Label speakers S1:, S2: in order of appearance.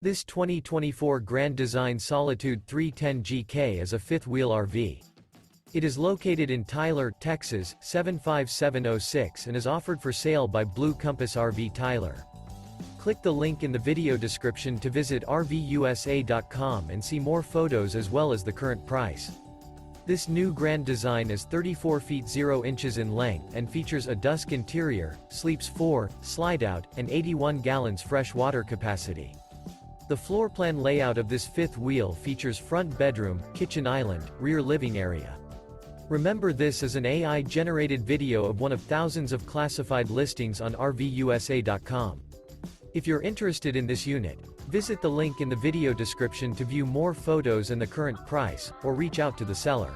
S1: This 2024 Grand Design Solitude 310GK is a fifth-wheel RV. It is located in Tyler, Texas, 75706 and is offered for sale by Blue Compass RV Tyler. Click the link in the video description to visit RVUSA.com and see more photos as well as the current price. This new Grand Design is 34 feet 0 inches in length and features a Dusk interior, sleeps 4, Slideout, and 81 gallons fresh water capacity. The floor plan layout of this fifth wheel features front bedroom, kitchen island, rear living area. Remember, this is an AI-generated video of one of thousands of classified listings on RVUSA.com. If you're interested in this unit, visit the link in the video description to view more photos and the current price, or reach out to the seller.